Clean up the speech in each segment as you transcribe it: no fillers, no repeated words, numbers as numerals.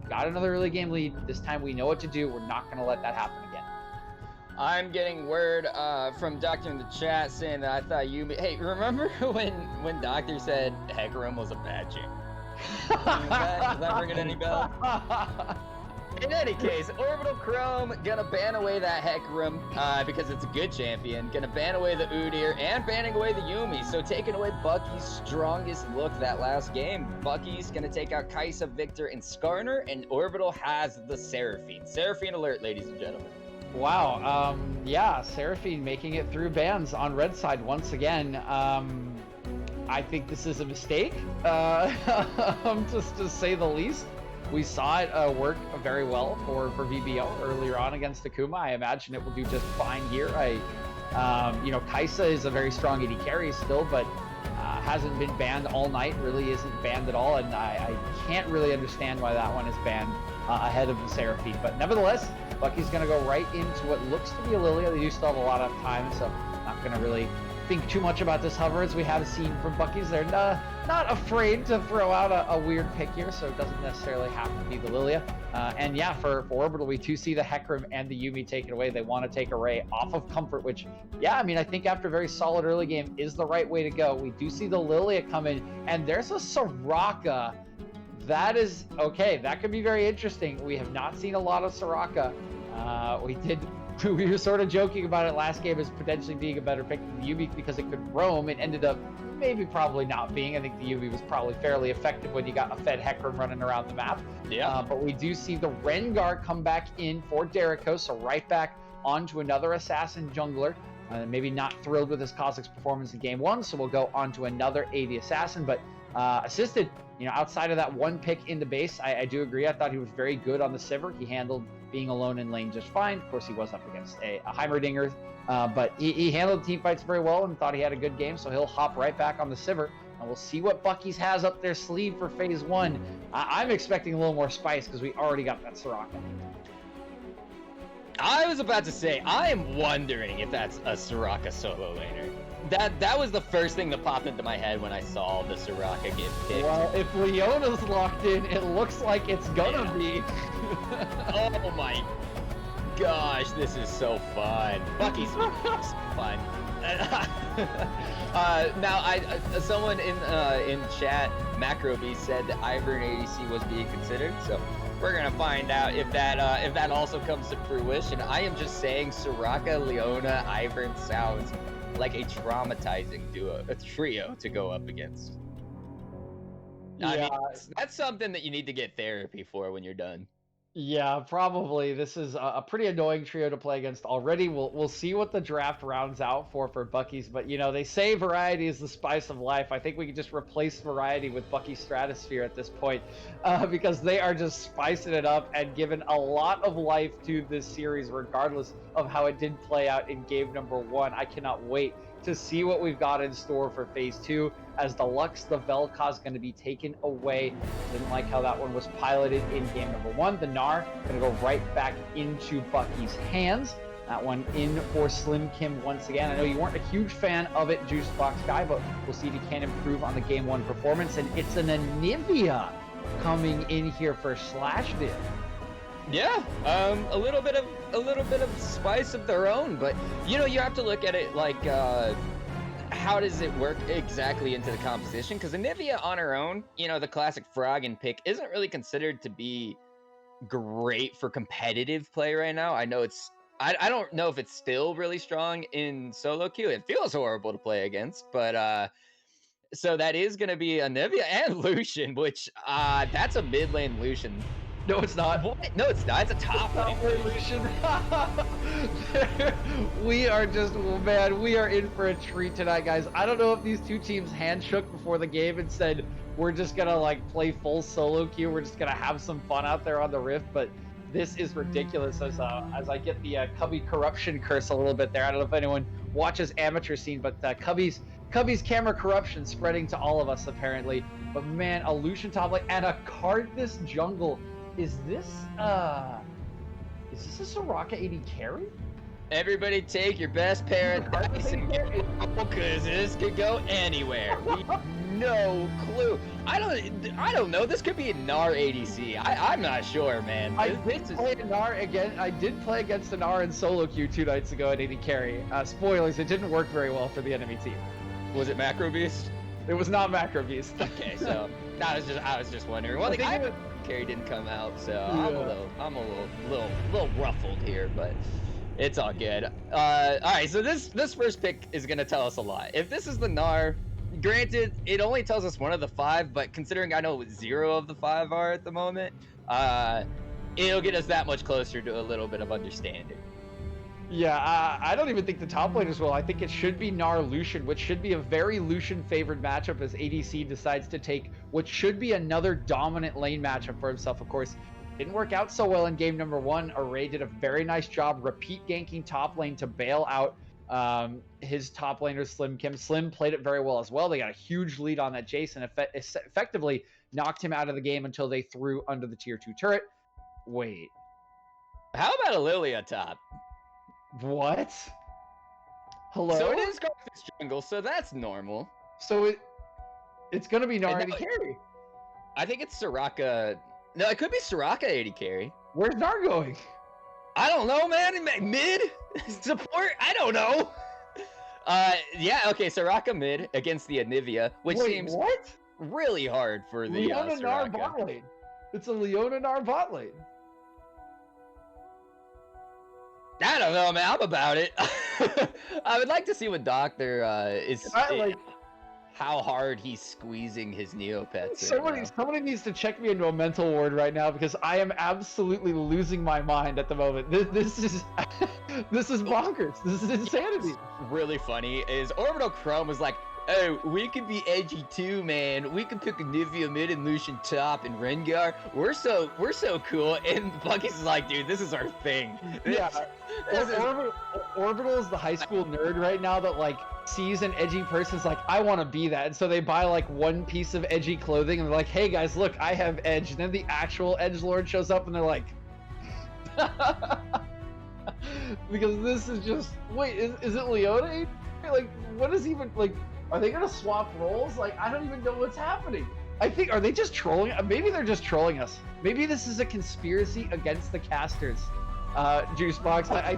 got another early game lead. This time we know what to do. We're not going to let that happen again. I'm getting word from Doctor in the chat saying that I thought Yumi... Hey, remember when Doctor said Hecarim was a bad champ? Does that ring any bell? In any case, Orbital Chrome gonna ban away that Hecarim because it's a good champion. Gonna ban away the Udyr and banning away the Yuumi. So taking away Bucky's strongest look that last game. Bucky's gonna take out Kai'Sa, Victor, and Skarner, and Orbital has the Seraphine. Seraphine alert, ladies and gentlemen. Wow. Yeah, Seraphine making it through bans on red side once again. I think this is a mistake, just to say the least. We saw it work very well for VBO earlier on against Akuma. I imagine it will do just fine here. Kai'Sa is a very strong AD carry still, but hasn't been banned all night, really isn't banned at all, and I can't really understand why that one is banned ahead of the Seraphine. But nevertheless, Bucky's going to go right into what looks to be a Lilia. They do still have a lot of time, so not going to really think too much about this hover, as we have seen from Bucky's. They're not afraid to throw out a weird pick here, so it doesn't necessarily have to be the Lilia. And yeah, for Orbital, we do see the Hecarim and the Yuumi taken away. They want to take Array off of Comfort, which, yeah, I mean, I think after a very solid early game is the right way to go. We do see the Lilia come in, and there's a Soraka. That is, okay, that could be very interesting. We have not seen a lot of Soraka. We were sort of joking about it last game as potentially being a better pick than the Yuumi because it could roam. It ended up probably not being. I think the Yuumi was probably fairly effective when you got a fed Hecarim running around the map. Yeah. But we do see the Rengar come back in for Derico, so right back onto another assassin jungler. Maybe not thrilled with his Kha'Zix's performance in game one, so we'll go on to another AD assassin, but assisted. Outside of that one pick in the base, I do agree. I thought he was very good on the Sivir. He handled being alone in lane just fine. Of course, he was up against a Heimerdinger, but he handled team fights very well and thought he had a good game, so he'll hop right back on the Sivir. And we'll see what Bucky's has up their sleeve for phase one. I'm expecting a little more spice because we already got that Soraka. I was about to say, I am wondering if that's a Soraka solo laner. That was the first thing that popped into my head when I saw the Soraka get picked. Well, if Leona's locked in, it looks like it's gonna be. Oh my gosh, this is so fun. Bucky's fun. Now, someone in chat, Macrobeast, said that Ivern ADC was being considered, so we're gonna find out if that also comes to fruition. I am just saying, Soraka, Leona, Ivern sounds like a traumatizing trio to go up against. Yeah. I mean, that's something that you need to get therapy for when you're done. Yeah, probably. This is a pretty annoying trio to play against already. We'll see what the draft rounds out for Bucky's, but they say variety is the spice of life. I think we could just replace variety with Bucky Stratosphere at this point, because they are just spicing it up and giving a lot of life to this series, regardless of how it did play out in game number one. I cannot wait to see what we've got in store for phase two, as the Lux, the Vel'Koz is going to be taken away. Didn't like how that one was piloted in game number one. The Gnar going to go right back into Bucky's hands. That one in for Slim Kim once again. I know you weren't a huge fan of it, Juice Box guy, but we'll see if he can improve on the game one performance. And it's an Anivia coming in here for Slashdiv. Yeah, a little bit of spice of their own, but you have to look at it like how does it work exactly into the composition? Because Anivia on her own, the classic frog and pick isn't really considered to be great for competitive play right now. I know I don't know if it's still really strong in solo queue. It feels horrible to play against, but so that is going to be Anivia and Lucian, which that's a mid lane Lucian. No, it's not. What? No, it's not. It's a top lane Lucian. We are we are in for a treat tonight, guys. I don't know if these two teams handshook before the game and said, we're just going to play full solo queue. We're just going to have some fun out there on the Rift, but this is ridiculous as I get the Cubby corruption curse a little bit there. I don't know if anyone watches Amateur Scene, but Cubby's camera corruption spreading to all of us apparently. But man, a Lucian top lane and a Cardinus jungle. Is this a Soraka AD carry? Everybody take your best pair of dice and get it, because this could go anywhere. We no clue. I don't know. This could be a Gnar ADC. I'm not sure, man. I did play a Gnar again. I did play against a Gnar in solo queue 2 nights ago at AD carry. Spoilers, it didn't work very well for the enemy team. Was it Macro Beast? It was not Macro Beast. Okay, so I was just wondering. Well, the carry didn't come out, so yeah. I'm a little ruffled here, but it's all good. All right, so this first pick is gonna tell us a lot. If this is the Gnar, granted, it only tells us one of the 5, but considering I know what 0 of the 5 are at the moment, it'll get us that much closer to a little bit of understanding. Yeah, I don't even think the top laners will. I think it should be Gnar Lucian, which should be a very Lucian-favored matchup as ADC decides to take what should be another dominant lane matchup for himself. Of course, didn't work out so well in game number 1. Array did a very nice job repeat ganking top lane to bail out his top laner Slim Kim. Slim played it very well as well. They got a huge lead on that Jason, effectively knocked him out of the game until they threw under the tier 2 turret. Wait. How about a Lilia top? What? Hello? So it is Garth's jungle, so that's normal. So it's gonna be Gnar AD carry. I think it's Soraka. No, it could be Soraka AD carry. Where's Gnar going? I don't know, man. Mid? Support? I don't know. Yeah, okay, Soraka mid against the Anivia, which seems really hard for the Leona Gnar bot lane. It's a Leona Gnar bot lane. I don't know, man. I'm about it. I would like to see what Doctor how hard he's squeezing his Neopets. Somebody needs to check me into a mental ward right now because I am absolutely losing my mind at the moment. This is this is bonkers. This is insanity. What's really funny is Orbital Chrome was like, oh, we could be edgy too, man. We could pick Anivia mid and Lucian top and Rengar. We're so cool. And Bucky's like, dude, this is our thing. Yeah. Orbital is the high school nerd right now that like sees an edgy person's like, I want to be that. And so they buy like one piece of edgy clothing and they're like, hey guys, look, I have edge. And then the actual edgelord shows up and they're like, because this is just, wait, is it Leona? Like, what is even, like, are they gonna swap roles? Like, I don't even know what's happening. I think, are they just trolling? Maybe they're just trolling us. Maybe this is a conspiracy against the casters. Juicebox, I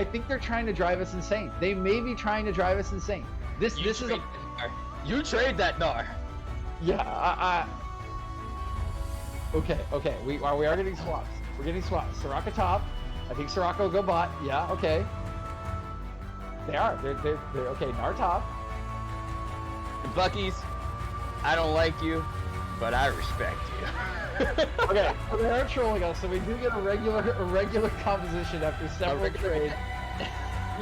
think they're trying to drive us insane. They may be trying to drive us insane. This is a... You trade that Gnar. Yeah, Okay, we are getting swaps. We're getting swaps. Soraka top. I think Soraka will go bot. Yeah, okay. They are. They're okay. Gnar top. Bucky's, I don't like you, but I respect you. Okay, so they are trolling us, so we do get a regular composition after several trades.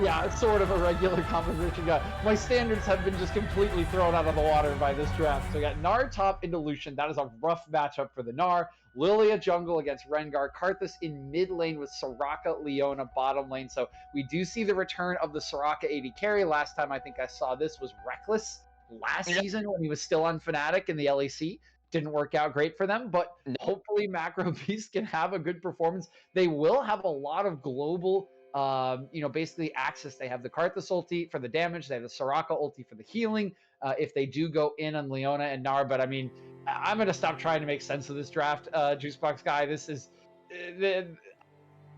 Yeah, it's sort of a regular composition. My standards have been just completely thrown out of the water by this draft. So we got Gnar top into Lucian. That is a rough matchup for the Gnar. Lilia jungle against Rengar. Karthus in mid lane with Soraka, Leona bottom lane. So we do see the return of the Soraka AD carry. Last time I think I saw this was Reckless last season when he was still on Fnatic in the LEC. Didn't work out great for them, but hopefully Macro Beast can have a good performance. They will have a lot of global, basically access. They have the Karthus ulti for the damage. They have the Soraka ulti for the healing. If they do go in on Leona and Gnar, but I mean, I'm going to stop trying to make sense of this draft, Juicebox guy. This is...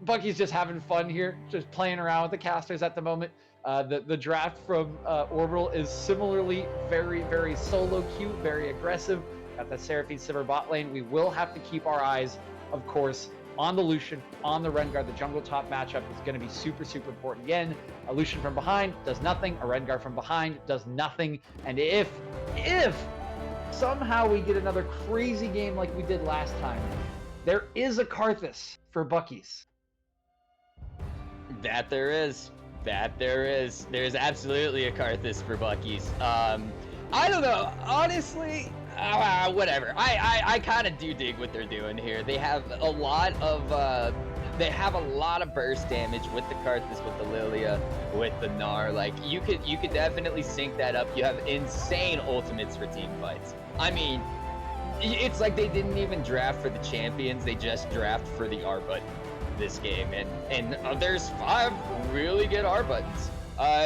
Bucky's just having fun here, just playing around with the casters at the moment. The draft from Orbital is similarly very, very solo queue, very aggressive. Got that Seraphine Simmer bot lane. We will have to keep our eyes, of course, on the Lucian, on the Rengar. The jungle top matchup is going to be super, super important. Again, a Lucian from behind does nothing. A Rengar from behind does nothing. And if somehow we get another crazy game like we did last time, there is a Karthus for Bucky's. That there is. There's absolutely a Karthus for Bucky's. I don't know. Honestly, whatever. I kind of do dig what they're doing here. They have a lot of burst damage with the Karthus, with the Lilia, with the Gnar. Like you could definitely sync that up. You have insane ultimates for team fights. I mean, it's like they didn't even draft for the champions. They just draft for the R button this game, and there's 5 really good R buttons.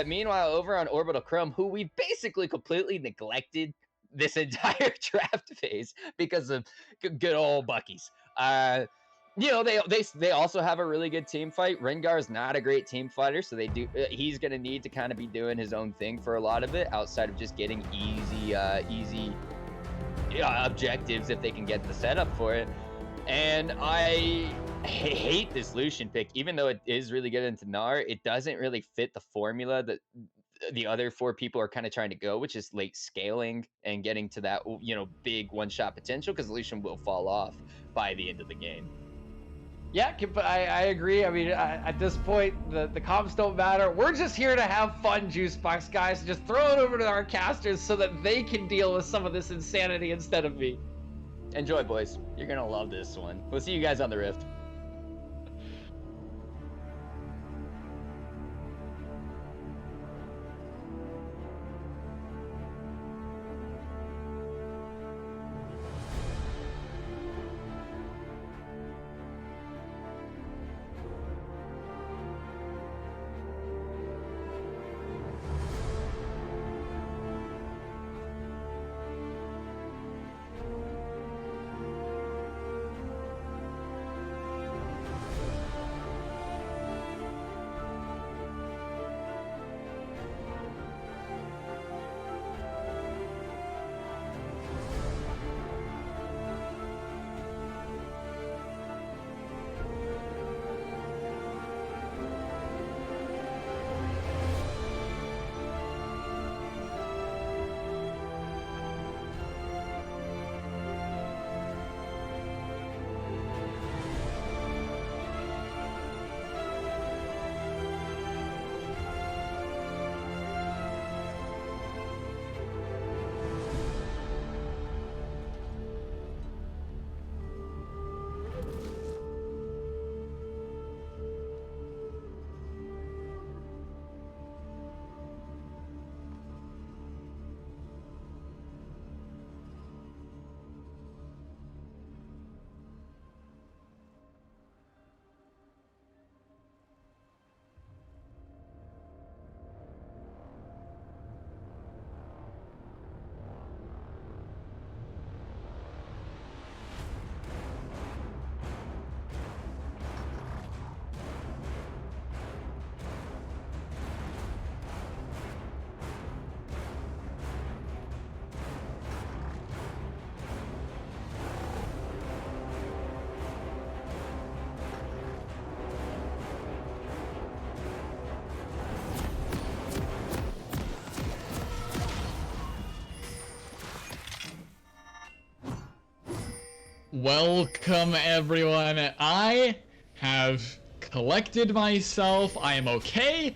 Meanwhile, over on Orbital Chrome, who we basically completely neglected this entire draft phase because of good old Bucky's. You know, they also have a really good team fight. Rengar's not a great team fighter, so he's gonna need to kind of be doing his own thing for a lot of it, outside of just getting easy objectives if they can get the setup for it. And I hate this Lucian pick, even though it is really good into Gnar. It doesn't really fit the formula that the other 4 people are kind of trying to go, which is late scaling and getting to that, you know, big one-shot potential, because Lucian will fall off by the end of the game. Yeah, I agree. I mean, at this point, the comps don't matter. We're just here to have fun, Juicebox guys. Just throw it over to our casters so that they can deal with some of this insanity instead of me. Enjoy, boys. You're gonna love this one. We'll see you guys on the Rift. Welcome everyone. I have collected myself. I am okay.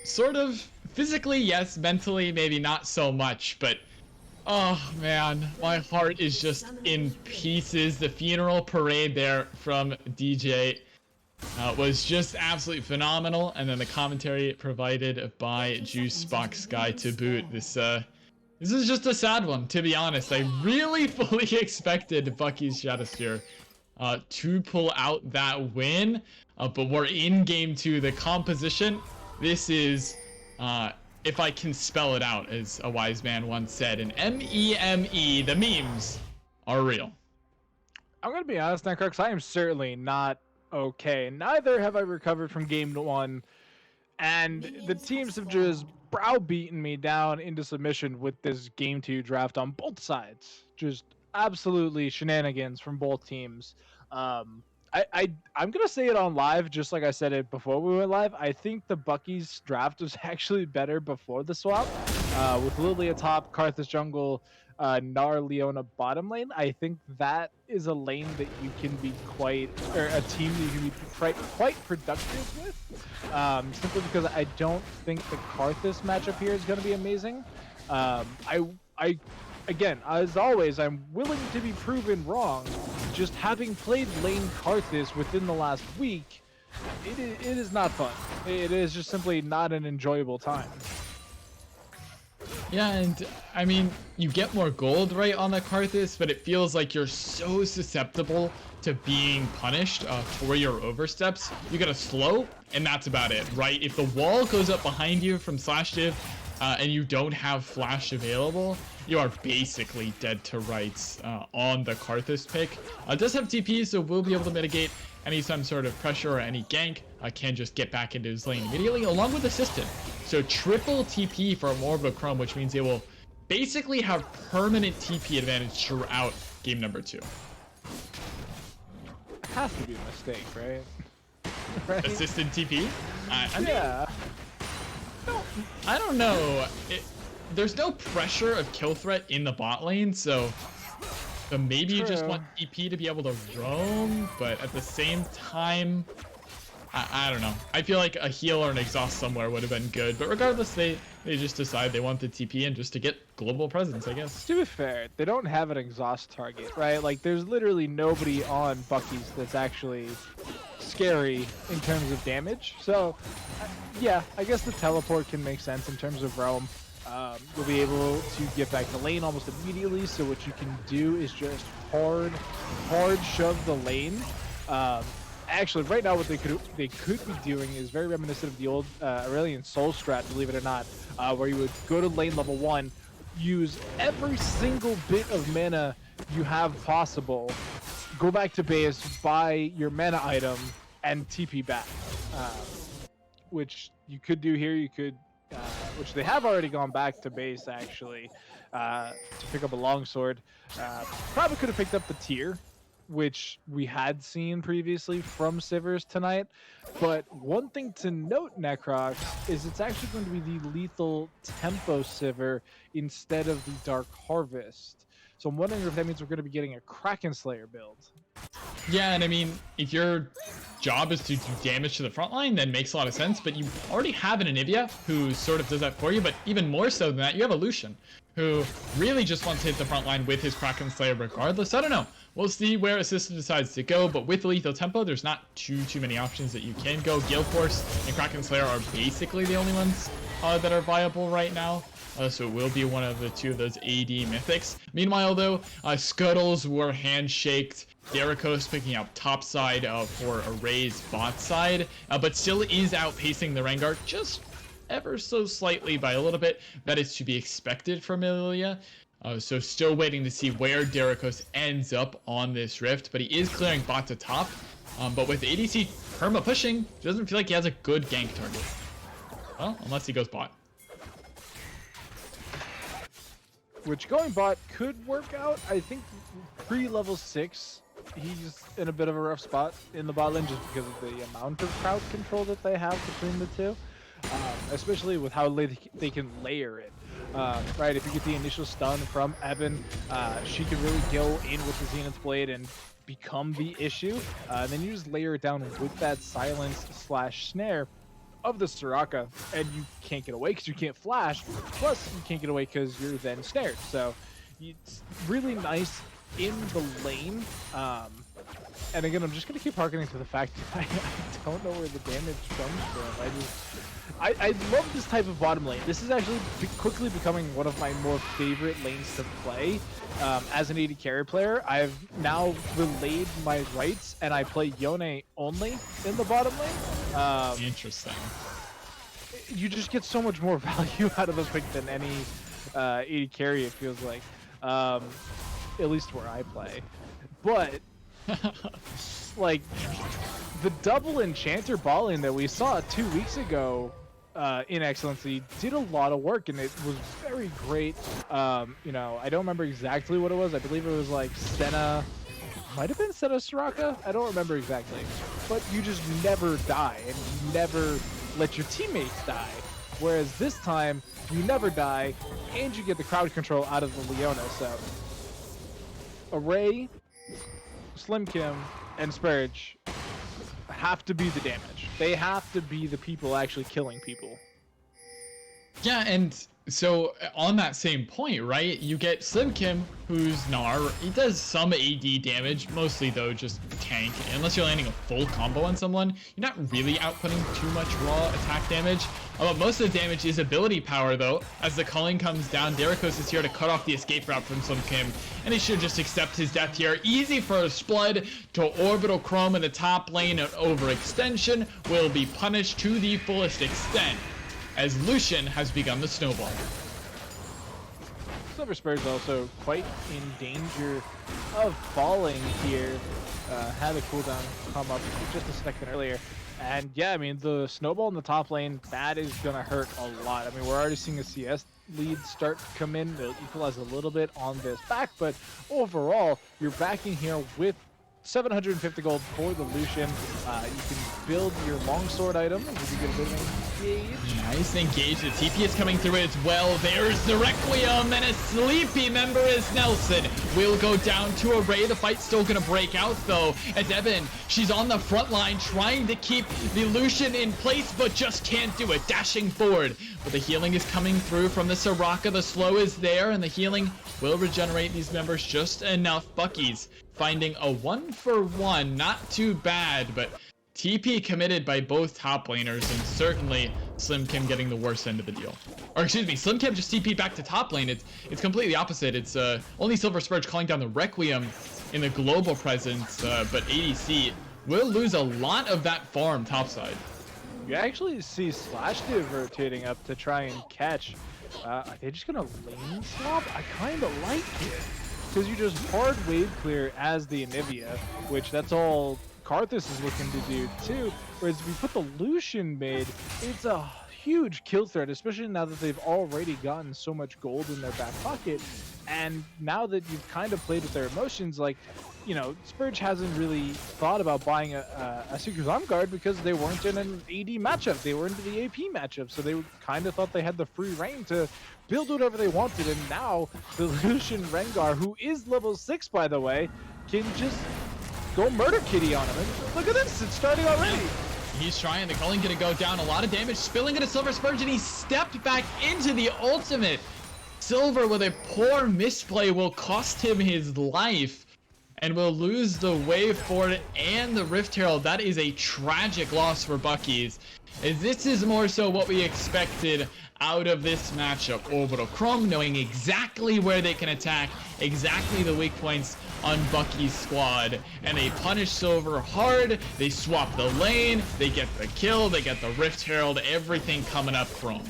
Sort of physically, yes. Mentally, maybe not so much, but oh man, my heart is just in pieces. The funeral parade there from DJ was just absolutely phenomenal, and then the commentary provided by Juicebox Guy to boot. This is just a sad one, to be honest. I really fully expected Bucky's Stratosphere to pull out that win, but we're in game 2. The composition, this is, if I can spell it out, as a wise man once said, an M-E-M-E, the memes are real. I'm going to be honest, Nightcrux, I am certainly not okay. Neither have I recovered from game 1, and the teams have just browbeaten me down into submission with this game 2 draft on both sides. Just absolutely shenanigans from both teams. I'm gonna say it on live, just like I said it before we went live. I think the Bucky's draft was actually better before the swap, with Lily atop, Karthus jungle, Gnar Leona bottom lane. I think that is a lane that you can be a team that you can be quite productive with. Simply because I don't think the Karthus matchup here is going to be amazing. Again, as always, I'm willing to be proven wrong. Just having played lane Karthus within the last week, it is not fun. It is just simply not an enjoyable time. Yeah, and I mean, you get more gold right on the Karthus, but it feels like you're so susceptible to being punished for your oversteps. You gotta slow, and that's about it, right? If the wall goes up behind you from Slash Div, and you don't have flash available, you are basically dead to rights on the Karthus pick. It does have TP, so we'll be able to mitigate any some sort of pressure or any gank. Can just get back into his lane immediately, along with Assistant. So triple TP for Orbital Chrome, which means they will basically have permanent TP advantage throughout game number 2. It has to be a mistake, right? Right? Assistant TP? I mean, Yeah. I don't know. There's no pressure of kill threat in the bot lane, so maybe you just True. want TP to be able to roam, but at the same time, I don't know. I feel like a heal or an exhaust somewhere would have been good, but regardless, they just decide they want the TP and just to get global presence, I guess. To be fair, they don't have an exhaust target, right? Like, there's literally nobody on Bucky's that's actually scary in terms of damage. So, yeah, I guess the teleport can make sense in terms of roam. You'll be able to get back to lane almost immediately. So what you can do is just hard shove the lane. Actually, right now what they could be doing is very reminiscent of the old Aurelian Soul strat, believe it or not, where you would go to lane level 1, use every single bit of mana you have possible, go back to base, buy your mana item, and TP back. Which you could do here. You could, which they have already gone back to base actually, to pick up a longsword. Probably could have picked up the tier, which we had seen previously from Sivers tonight. But one thing to note, Necrox, is it's actually going to be the lethal tempo Sivir instead of the Dark Harvest. So I'm wondering if that means we're going to be getting a Kraken Slayer build. Yeah, and I mean, if your job is to do damage to the front line, then makes a lot of sense, but you already have an Anivia who sort of does that for you, but even more so than that, you have a Lucian who really just wants to hit the front line with his Kraken Slayer regardless. I don't know. We'll see where Assistant decides to go, but with Lethal Tempo, there's not too many options that you can go. Gale Force and Kraken Slayer are basically the only ones that are viable right now. So it will be one of the two of those AD mythics. Meanwhile, though, Scuttles were handshaked. Derikos picking up top side for Array's bot side, but still is outpacing the Rengar just ever so slightly by a little bit. That is to be expected from Ilia. So still waiting to see where Derikos ends up on this rift, but he is clearing bot to top. But with ADC perma pushing, doesn't feel like he has a good gank target. Well, unless he goes bot. Which going bot could work out. I think pre-level 6, he's in a bit of a rough spot in the bot lane just because of the amount of crowd control that they have between the two. Especially with how they can layer it. Right, if you get the initial stun from Evan, she can really go in with the Zenith Blade and become the issue. And then you just layer it down with that silence / snare of the Soraka, and you can't get away because you can't flash, plus you can't get away because you're then snared. So it's really nice in the lane. And again, I'm just going to keep harkening to the fact that I don't know where the damage comes from. I love this type of bottom lane. This is actually quickly becoming one of my more favorite lanes to play. As an AD carry player, I've now relayed my rights, and I play Yone only in the bottom lane. Interesting. You just get so much more value out of the pick than any AD carry, it feels like. At least where I play. But, like, the double Enchanter balling that we saw 2 weeks ago in Excellency did a lot of work, and it was very great. You know, I don't remember exactly what it was. I believe it was like Senna, might have been Senna Soraka. I don't remember exactly. But you just never die, and you never let your teammates die. Whereas this time, you never die, and you get the crowd control out of the Leona. So, Array, Slim Kim, and Spurge have to be the damage. They have to be the people actually killing people. Yeah, and so on that same point, right, you get Slim Kim, who's Gnar. He does some AD damage, mostly though just tank. Unless you're landing a full combo on someone, you're not really outputting too much raw attack damage. But most of the damage is ability power though. As the culling comes down, Derikos is here to cut off the escape route from Slim Kim, and he should just accept his death here. Easy for Splud to Orbital Chrome in the top lane, and overextension will be punished to the fullest extent. as Lucian has begun the snowball. Silver Spur's also quite in danger of falling here. Had a cooldown come up just a second earlier. And yeah, I mean, the snowball in the top lane, that is going to hurt a lot. I mean, we're already seeing a CS lead start to come in. They'll equalize a little bit on this back, but overall, you're backing here with 750 gold for the Lucian. You can build your longsword item. You can get a bit of engage. Nice engage. The TP is coming through as well. There's the Requiem, and a sleepy member as Nelson will go down to Array. The fight's still going to break out, though, as Evan, she's on the front line trying to keep the Lucian in place, but just can't do it. Dashing forward, but the healing is coming through from the Soraka. The slow is there, and the healing will regenerate these members just enough. Bucky's finding a 1-for-1, not too bad, but TP committed by both top laners, and certainly Slim Kim getting the worst end of the deal. Or excuse me, Slim Kim just TP back to top lane. It's completely opposite. It's only Silver Spurge calling down the Requiem in the global presence, but ADC will lose a lot of that farm topside. You actually see Slash Div rotating up to try and catch. Are they just gonna lane swap? I kind of like it. Because you just hard wave clear as the Anivia, which that's all Karthus is looking to do too. Whereas if you put the Lucian mid, it's a huge kill threat, especially now that they've already gotten so much gold in their back pocket. And now that you've kind of played with their emotions, like, you know, Spurge hasn't really thought about buying a Seeker's Arm Guard because they weren't in an AD matchup. They were into the AP matchup, so they kind of thought they had the free reign to build whatever they wanted. And now the Lucian Rengar, who is level 6, by the way, can just go murder Kitty on him. And look at this, it's starting already. He's trying. The Culling gonna go down. A lot of damage spilling into Silver Spurge, and he stepped back into the ultimate. Silver, with a poor misplay, will cost him his life and will lose the Wave Fort and the Rift Herald. That is a tragic loss for Bucky's, as this is more so what we expected out of this matchup. Orbital Chrome knowing exactly where they can attack, exactly the weak points on Bucky's squad, and they punish Silver hard. They swap the lane, they get the kill, they get the Rift Herald, everything coming up Chrome.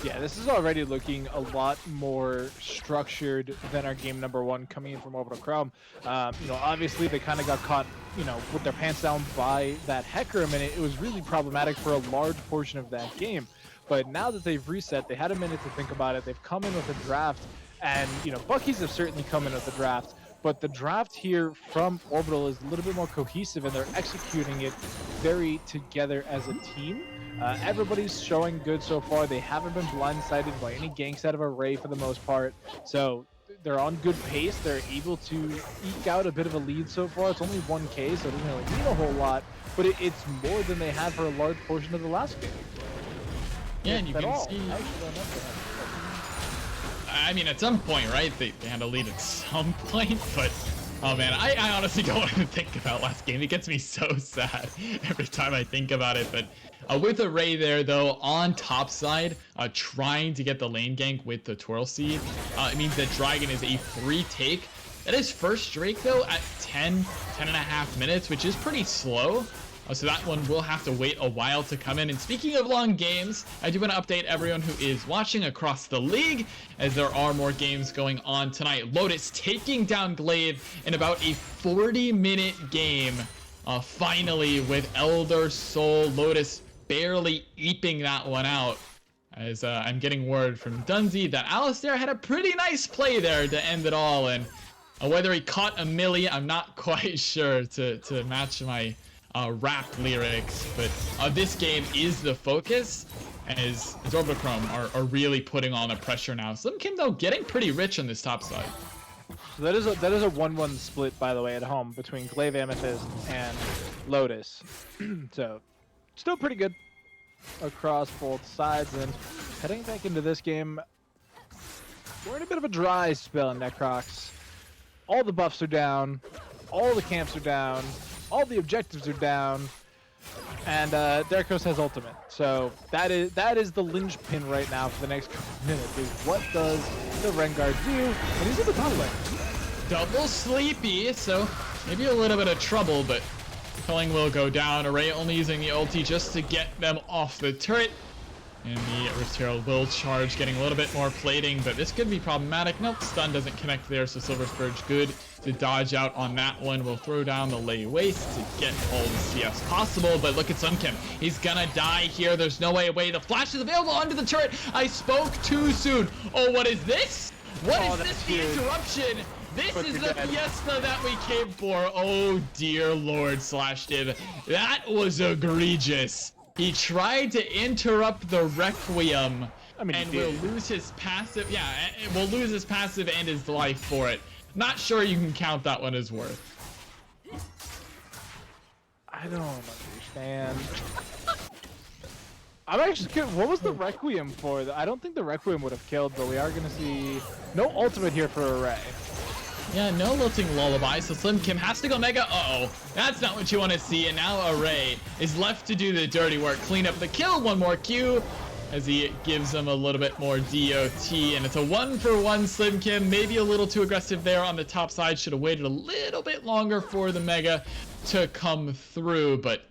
Yeah, this is already looking a lot more structured than our game number 1 coming in from Orbital Chrome. You know, obviously they kind of got caught, you know, with their pants down by that Hecarim, and it was really problematic for a large portion of that game. But now that they've reset, they had a minute to think about it. They've come in with a draft, and, you know, Bucky's have certainly come in with a draft. But the draft here from Orbital is a little bit more cohesive, and they're executing it very together as a team. Everybody's showing good so far. They haven't been blindsided by any ganks out of Array for the most part. So they're on good pace. They're able to eke out a bit of a lead so far. It's only 1K, so it doesn't really mean a whole lot. But it's more than they had for a large portion of the last game. Yeah, and you can see... I mean, at some point, right? They had a lead at some point, but oh man, I honestly don't want to think about last game. It gets me so sad every time I think about it. But with Array there, though, on top side, trying to get the lane gank with the Twirl Seed, it means that Dragon is a free take. That is first Drake, though, at 10.5 minutes, which is pretty slow. So that one will have to wait a while to come in. And speaking of long games, I do want to update everyone who is watching across the league, as there are more games going on tonight. Lotus taking down Glaive in about a 40-minute game, finally, with Elder Soul. Lotus barely eeping that one out, as I'm getting word from Dunsey that Alistair had a pretty nice play there to end it all. And whether he caught a milli, I'm not quite sure to match my rap lyrics, but this game is the focus, as Orbital Chrome are really putting on the pressure now. Slim Kim, though, getting pretty rich on this top side. So that is a 1-1 split, by the way, at home between Glaive Amethyst and Lotus. So still pretty good across both sides. And heading back into this game, we're in a bit of a dry spell in Necrox. All the buffs are down, all the camps are down, all the objectives are down, and Derkos has ultimate. So that is the linchpin right now for the next couple of minutes, is what does the Rengar do when he's in the top lane? Double sleepy, so maybe a little bit of trouble, but Culling will go down. Array only using the ulti just to get them off the turret. And the Rift Herald will charge, getting a little bit more plating, but this could be problematic. Nope, stun doesn't connect there, so Silver Spurge good to dodge out on that one. We'll throw down the Lay Waste to get all the CS possible, but look at Sunkim. He's gonna die here. There's no way away. The flash is available under the turret. I spoke too soon. Oh, what is this? What is this? The interruption. This is the fiesta that we came for. Oh, dear Lord, Slashdiv. That was egregious. He tried to interrupt the Requiem, and will lose his passive. Yeah, will lose his passive and his life for it. Not sure you can count that one as worth. I don't understand. I'm actually curious, what was the Requiem for? I don't think the Requiem would have killed, but we are going to see no ultimate here for Array. Yeah, no lilting lullaby, so Slim Kim has to go mega. Uh-oh, that's not what you want to see, and now Array is left to do the dirty work, clean up the kill, one more Q, as he gives him a little bit more DOT, and it's a 1-for-1 Slim Kim, maybe a little too aggressive there on the top side, should have waited a little bit longer for the mega to come through, but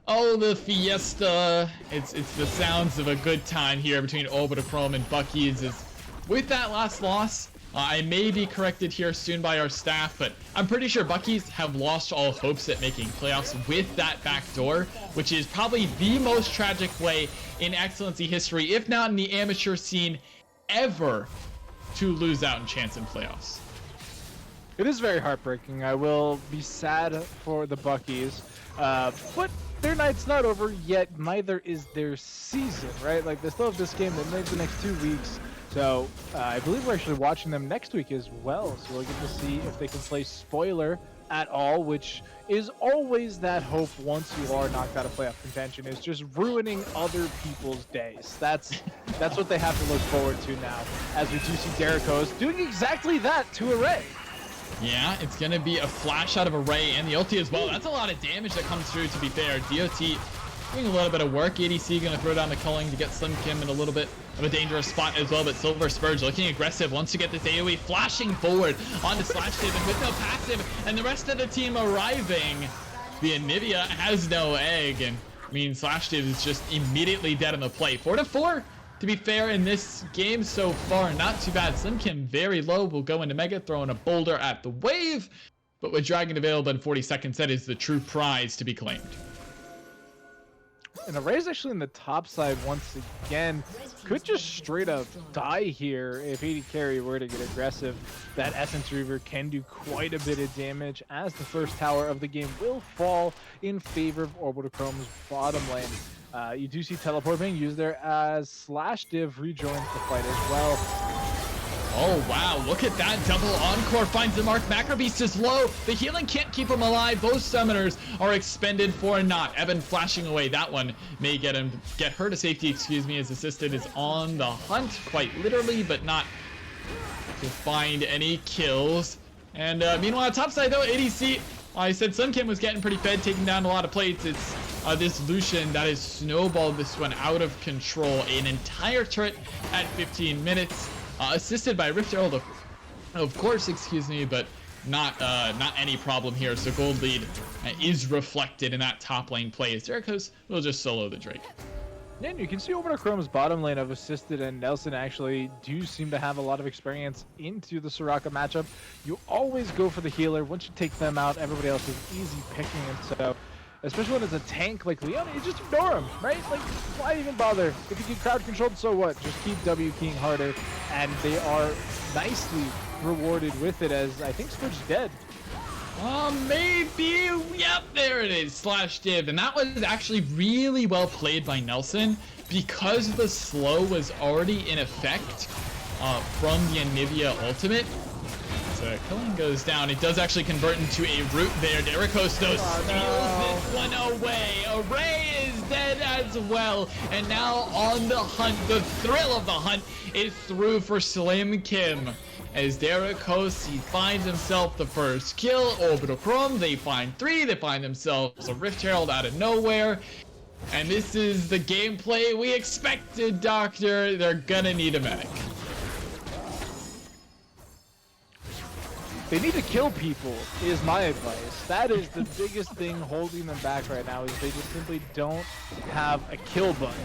oh, the fiesta, it's the sounds of a good time here between Orbital Chrome and Bucky's. With that last loss, I may be corrected here soon by our staff, but I'm pretty sure Bucky's have lost all hopes at making playoffs with that backdoor, which is probably the most tragic way in Excellency history, if not in the amateur scene ever, to lose out in chance in playoffs. It is very heartbreaking. I will be sad for the Buckies, but their night's not over yet. Neither is their season, right? Like, they still have this game. They make the next 2 weeks. So I believe we're actually watching them next week as well. So we'll get to see if they can play spoiler at all, which is always that hope once you are knocked out of playoff contention, is just ruining other people's days. That's what they have to look forward to now, as we do see Derrickos doing exactly that to Array. Yeah, it's going to be a flash out of Array and the ulti as well. That's a lot of damage that comes through, to be fair. DOT doing a little bit of work. ADC going to throw down the culling to get Slim Kim in a little bit of a dangerous spot as well, but Silver Spurge looking aggressive wants to get this AoE, flashing forward onto Slashdiv and with no passive, and the rest of the team arriving. The Anivia has no egg, and I mean, Slashdiv is just immediately dead on the play. 4-4, to be fair, in this game so far, not too bad. Slim Kim very low, will go into Mega, throwing a boulder at the wave, but with Dragon available in 40 seconds, that is the true prize to be claimed. And Array's actually in the top side once again. Could just straight up die here if AD Carry were to get aggressive. That Essence Reaver can do quite a bit of damage, as the first tower of the game will fall in favor of Orbital Chrome's bottom lane. You do see Teleport being used there as Slashdiv rejoins the fight as well. Oh wow, look at that double encore, finds the mark. Macro Beast is low, the healing can't keep him alive. Both summoners are expended for naught. Evan flashing away, that one may get her to safety, excuse me, as Assisted is on the hunt, quite literally, but not to find any kills. And meanwhile, topside though, ADC, I said Sun Kim was getting pretty fed, taking down a lot of plates. It's this Lucian that has snowballed this one out of control. An entire turret at 15 minutes. Assisted by Rift Herald, of course, excuse me, but not any problem here. So gold lead is reflected in that top lane play, as Derrickos will just solo the Drake. Yeah, and you can see Orbital Chrome's bottom lane of Assisted and Nelson actually do seem to have a lot of experience into the Soraka matchup. You always go for the healer. Once you take them out, everybody else is easy picking, and so especially when it's a tank like Leon, you just ignore him, right? Like, why even bother? If you get crowd controlled, so what? Just keep W keying harder, and they are nicely rewarded with it, as I think Spurge's dead. Maybe, yep, there it is, Slashdiv, and that was actually really well played by Nelson, because the slow was already in effect from the Anivia ultimate. So killing goes down. It does actually convert into a root there. Derrickos though steals this one away. Array is dead as well. And now on the hunt, the thrill of the hunt is through for Slim Kim. As Derrickos, he finds himself the first kill. Orbital Chrome, they find 3. They find themselves a Rift Herald out of nowhere. And this is the gameplay we expected, Doctor. They're gonna need a medic. They need to kill people, is my advice. That is the biggest thing holding them back right now, is they just simply don't have a kill button.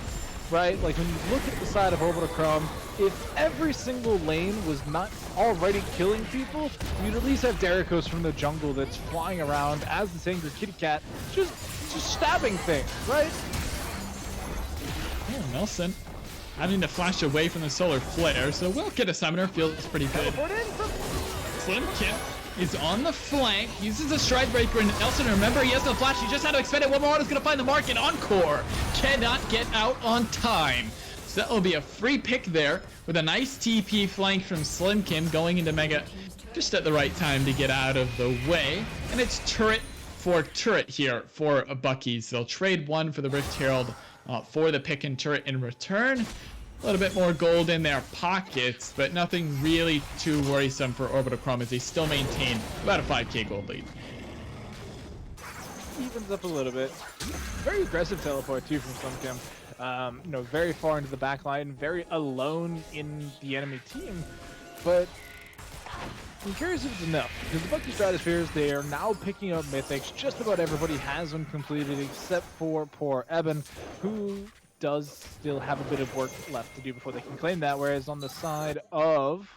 right? Like when you look at the side of Orbital Chrome, if every single lane was not already killing people, you'd at least have Derricos from the jungle that's flying around as the angry kitty cat, just stabbing things, right? Oh, Nelson having to flash away from the solar flare, so we'll get a summoner. Feels pretty good. Slim Kim is on the flank, uses a stride breaker, and Nelson, remember, he has no flash. He just had to expend it. One more is going to find the mark, and Encore cannot get out on time. So that will be a free pick there with a nice TP flank from Slim Kim going into Mega just at the right time to get out of the way. And it's turret for turret here for Bucky's. They'll trade one for the Rift Herald for the pick and turret in return. A little bit more gold in their pockets, but nothing really too worrisome for Orbital Chrome as they still maintain about a 5k gold lead. Evens up a little bit. Very aggressive teleport too from Slim Kim. You know, very far into the back line, very alone in the enemy team. But I'm curious if it's enough, because the Bucky Stratospheres, they are now picking up mythics. Just about everybody has them completed except for poor Eben, who does still have a bit of work left to do before they can claim that, whereas on the side of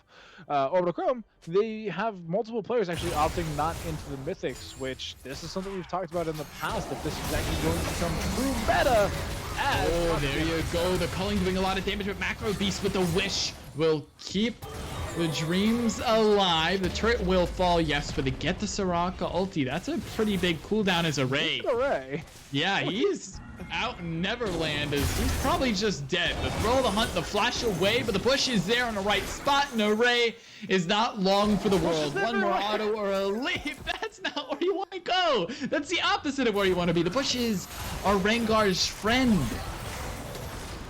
Orbital Chrome, they have multiple players actually opting not into the mythics, which this is something we've talked about in the past, if this is actually going to become true meta. Oh, there you go. The culling doing a lot of damage, but Macro Beast with the wish will keep the dreams alive. The turret will fall, yes, but they get the Soraka ulti. That's a pretty big cooldown as Array. Array. Yeah, he's out in Neverland as he's probably just dead. The throw, the hunt, the flash away, but the bush is there in the right spot, and Array is not long for the world. One more auto or a leap. That's not where you want to go. That's the opposite of where you want to be. The bush is our Rengar's friend.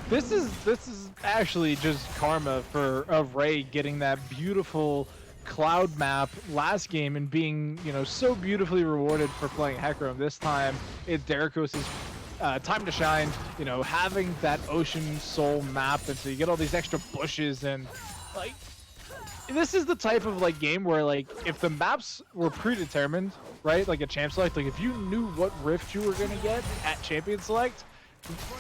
This is actually just karma for Ray getting that beautiful cloud map last game and being, you know, so beautifully rewarded for playing Hecarim. This time it's Derricos' time to shine, you know, having that Ocean Soul map, and so you get all these extra bushes, and like this is the type of like game where like if the maps were predetermined, right, like a champ select, like if you knew what rift you were gonna get at champion select,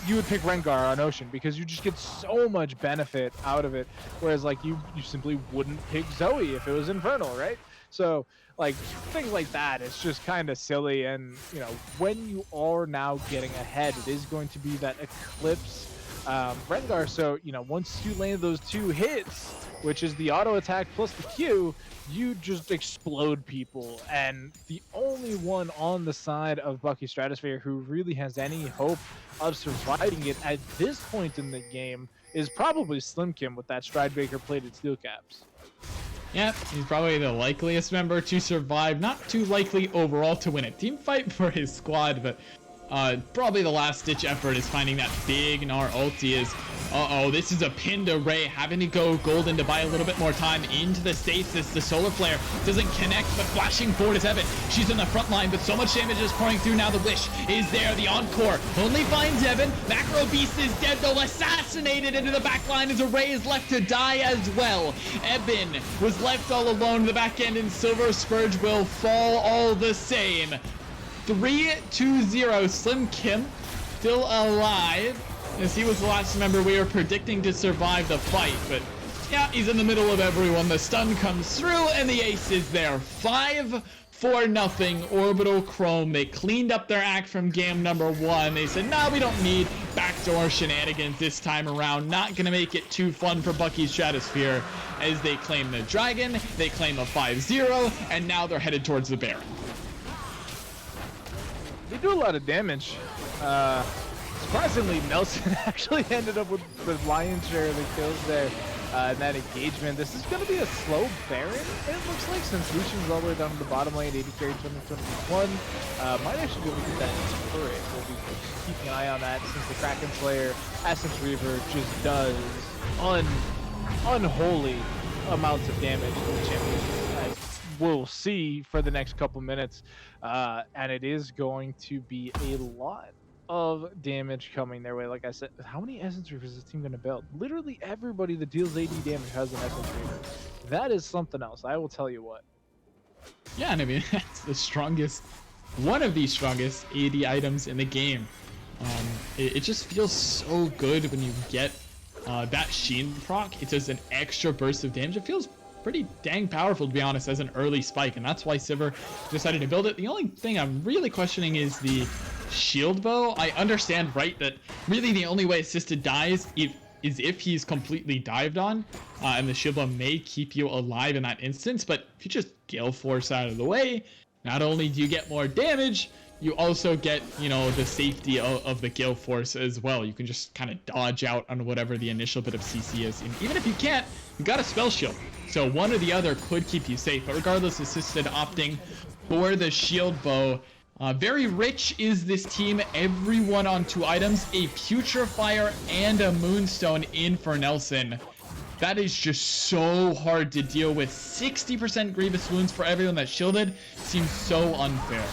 you would pick Rengar on Ocean because you just get so much benefit out of it, whereas like you simply wouldn't pick Zoe if it was Infernal, right? So like things like that, it's just kind of silly. And you know, when you are now getting ahead, it is going to be that Eclipse Rengar. So you know, once you land those 2 hits, which is the auto attack plus the Q, you just explode people. And the only one on the side of Bucky Stratosphere who really has any hope of surviving it at this point in the game is probably Slim Kim with that Stride Breaker plated steel caps. Yep, he's probably the likeliest member to survive. Not too likely overall to win a team fight for his squad, but probably the last-ditch effort is finding that big Gnar ulti. Is this is a pinned Array having to go golden to buy a little bit more time into the stasis. The solar flare doesn't connect, but flashing forward is Evan. She's in the front line, but so much damage is pouring through now. The wish is there. The encore only finds Evan. Macro Beast is dead though, assassinated into the back line as Array is left to die as well. Evan was left all alone in the back end, and Silver Scourge will fall all the same. 3-2-0. Slim Kim still alive, as he was the last member we were predicting to survive the fight. But yeah, he's in the middle of everyone. The stun comes through, and the ace is there. 5-0 Orbital Chrome. They cleaned up their act from game number 1. They said, no, we don't need backdoor shenanigans this time around. Not gonna make it too fun for Bucky Stratosphere, as they claim the dragon, they claim a 5-0, and now they're headed towards the Baron. They do a lot of damage. Surprisingly, Nelson actually ended up with the lion's share of the kills there in that engagement. This is going to be a slow Baron, it looks like, since Lucian's all the way down to the bottom lane, 80 carry 2021. Might actually be able to get that turret. We'll be keeping an eye on that, since the Kraken Slayer, Essence Reaver just does unholy amounts of damage to the champion. We'll see for the next couple minutes, and it is going to be a lot of damage coming their way. Like I said, how many Essence Reavers is this team going to build? Literally everybody that deals AD damage has an Essence Reaver. That is something else, I will tell you what. Yeah, and I mean, that's the strongest, one of the strongest AD items in the game. It just feels so good when you get that Sheen proc. It does an extra burst of damage. It feels pretty dang powerful, to be honest, as an early spike, and that's why Sivir decided to build it. The only thing I'm really questioning is the shield bow. I understand, right, that really the only way assisted dies is if he's completely dived on, and the shield bow may keep you alive in that instance, but if you just Gale Force out of the way, not only do you get more damage, you also get, you know, the safety of the Gale Force as well. You can just kind of dodge out on whatever the initial bit of CC is. And even if you can't, you got a spell shield. So one or the other could keep you safe. But regardless, assisted opting for the shield bow. Very rich is this team. Everyone on 2 items, a Putrefier and a Moonstone in for Nelson. That is just so hard to deal with. 60% Grievous Wounds for everyone that's shielded seems so unfair.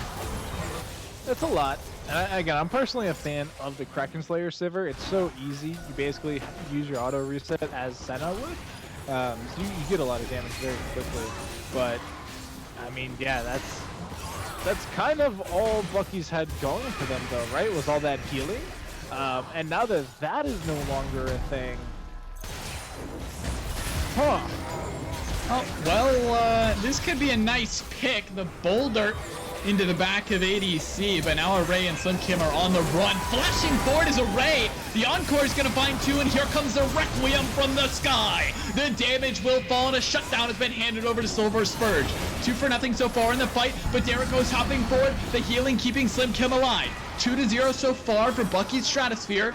That's a lot. And again, I'm personally a fan of the Kraken Slayer Sivir. It's so easy. You basically use your auto reset as Senna would. So you get a lot of damage very quickly. But, I mean, yeah, that's kind of all Bucky's had going for them, though, right? Was all that healing. And now that that is no longer a thing. Huh. Oh, well, this could be a nice pick. The boulder into the back of ADC, but now Array and Slim Kim are on the run. Flashing forward is Array. The Encore is going to find 2, and here comes the Requiem from the sky. The damage will fall, and a shutdown has been handed over to Silver Spurge. 2-0 so far in the fight, but Derico's hopping forward. The healing keeping Slim Kim alive. 2-0 so far for Bucky's Stratosphere.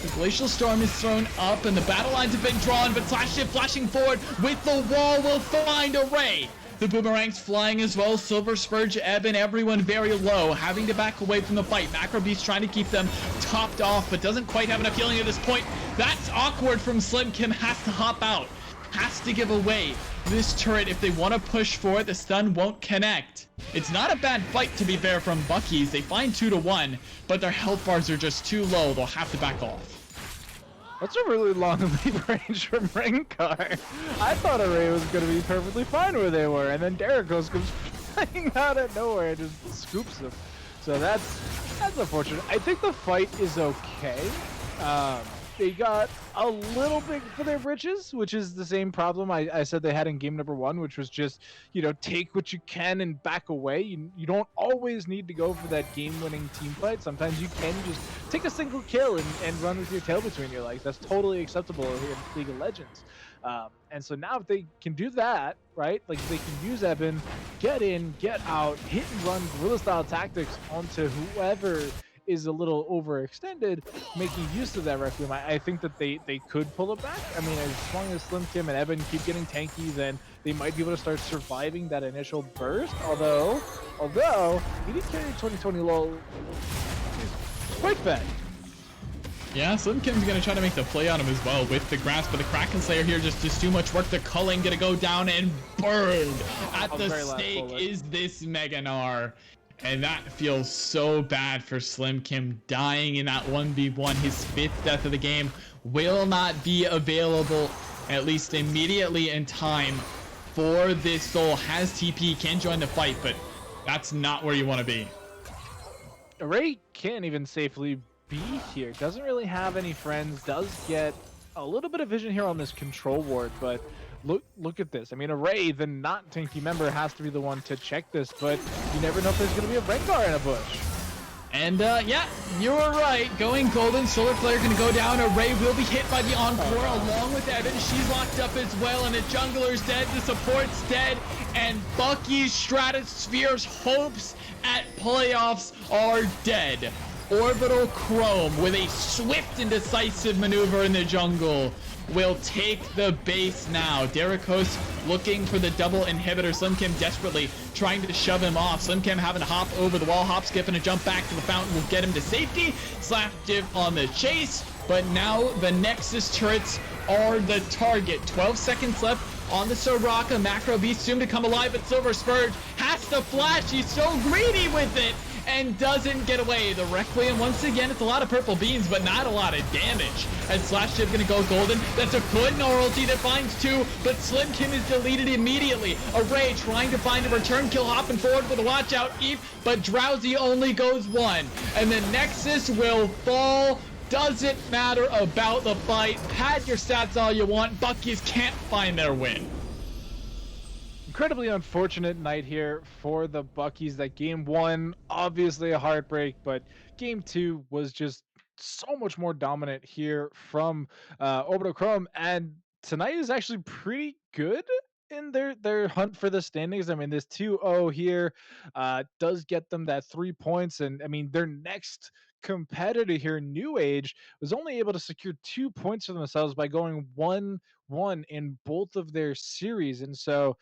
The Glacial Storm is thrown up, and the battle lines have been drawn, but Slash Shift flashing forward with the wall will find Array. The boomerangs flying as well. Silver Spurge, Eben, everyone very low, having to back away from the fight. Macro Beast trying to keep them topped off, but doesn't quite have enough healing at this point. That's awkward from Slim Kim. Has to hop out. Has to give away this turret if they want to push for it. The stun won't connect. It's not a bad fight, to be fair, from Bucky's. They find 2-1, but their health bars are just too low. They'll have to back off. That's a really long lead range from Rengar. I thought Array was going to be perfectly fine where they were, and then Derichos comes flying out of nowhere and just scoops them. So that's unfortunate. I think the fight is okay. They got a little big for their britches, which is the same problem I said they had in game number 1, which was just, you know, take what you can and back away. You don't always need to go for that game-winning team fight. Sometimes you can just take a single kill and run with your tail between your legs. That's totally acceptable in League of Legends. And so now if they can do that, right, like they can use Eben, get in, get out, hit and run guerrilla-style tactics onto whoever is a little overextended, making use of that Requiem. I think that they could pull it back. I mean, as long as Slim Kim and Eben keep getting tanky, then they might be able to start surviving that initial burst. Although ED Carry 2020 LoL is quite bad. Yeah, Slim Kim's gonna try to make the play on him as well with the grasp, but the Kraken Slayer here just does too much work. The culling gonna go down and burned. At the stake is this Mega Gnar. And that feels so bad for Slim Kim, dying in that 1v1. His 5th death of the game will not be available, at least immediately in time, for this soul. Has TP, can join the fight, but that's not where you want to be. Array can't even safely be here. Doesn't really have any friends. Does get a little bit of vision here on this control ward, but look at this. I mean, Array, the not tanky member, has to be the one to check this, but you never know if there's going to be a Rengar in a bush. And yeah, you were right. Going golden, Solar Flare going to go down. Array will be hit by the Encore along with Eben. She's locked up as well, and the jungler's dead, the support's dead, and Bucky's Stratosphere's hopes at playoffs are dead. Orbital Chrome, with a swift and decisive maneuver in the jungle, will take the base now. Derichos looking for the double inhibitor. Slim Kim desperately trying to shove him off. Slim Kim having to hop over the wall, hop, skip, and a jump back to the fountain will get him to safety. Slap div on the chase, but now the Nexus turrets are the target. 12 seconds left on the Soraka. Macro Beast soon to come alive, but Silver Spurge has to flash. He's so greedy with it. and doesn't get away. The Requiem, once again, it's a lot of purple beans, but not a lot of damage. As Slash Chip gonna go golden. That's a good Noralty that finds 2, but Slim Kim is deleted immediately. Array trying to find a return kill, hopping forward with a watch out Eve, but Drowsy only goes 1. And then Nexus will fall. Doesn't matter about the fight. Pad your stats all you want. Buckies can't find their win. Incredibly unfortunate night here for the Buckies. That game 1, obviously a heartbreak, but game 2 was just so much more dominant here from Orbital Chrome, and tonight is actually pretty good in their hunt for the standings. I mean, this 2-0 here does get them that 3 points, and I mean, their next competitor here, New Age, was only able to secure 2 points for themselves by going 1-1 in both of their series. And so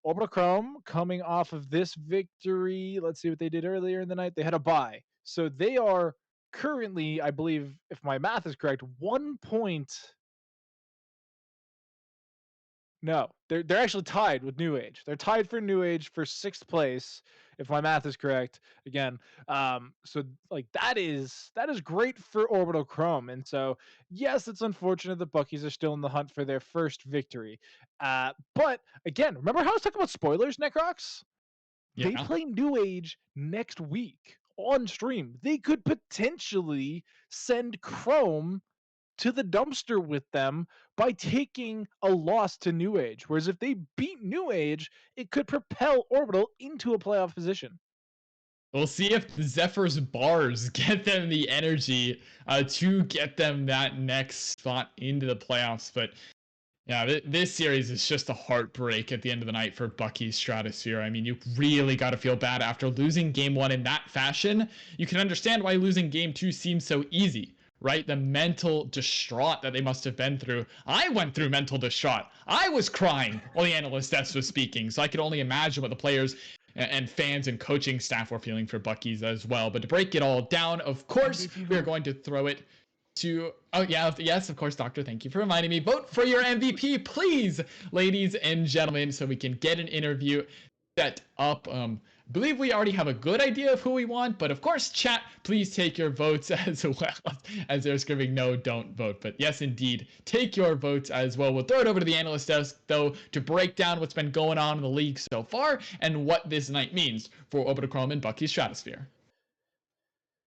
Orbital Chrome coming off of this victory, let's see what they did earlier in the night. They had a bye. So they are currently, I believe, if my math is correct, 1 point. No, they're actually tied with New Age. They're tied for New Age for 6th place, if my math is correct. Again, so like that is great for Orbital Chrome. And so yes, it's unfortunate the Buckies are still in the hunt for their first victory. But again, remember how I was talking about spoilers, Necrox? They Yeah. play New Age next week on stream. They could potentially send Chrome to the dumpster with them by taking a loss to New Age. Whereas if they beat New Age, it could propel Orbital into a playoff position. We'll see if Zephyr's bars get them the energy to get them that next spot into the playoffs. But yeah, this series is just a heartbreak at the end of the night for Bucky's Stratosphere. I mean, you really got to feel bad after losing game 1 in that fashion. You can understand why losing game 2 seems so easy, right? The mental distraught that they must have been through. I went through mental distraught. I was crying while the analyst desk was speaking, so I could only imagine what the players and fans and coaching staff were feeling for Bucky's as well. But to break it all down, of course, we're going to throw it to, oh yeah, yes, of course, Doctor, thank you for reminding me. Vote for your MVP, please, ladies and gentlemen, so we can get an interview set up. I believe we already have a good idea of who we want, but of course, chat, please take your votes as well, as they're screaming no, don't vote. But yes, indeed, take your votes as well. We'll throw it over to the analyst desk, though, to break down what's been going on in the league so far and what this night means for Orbital Chrome and Bucky's Stratosphere.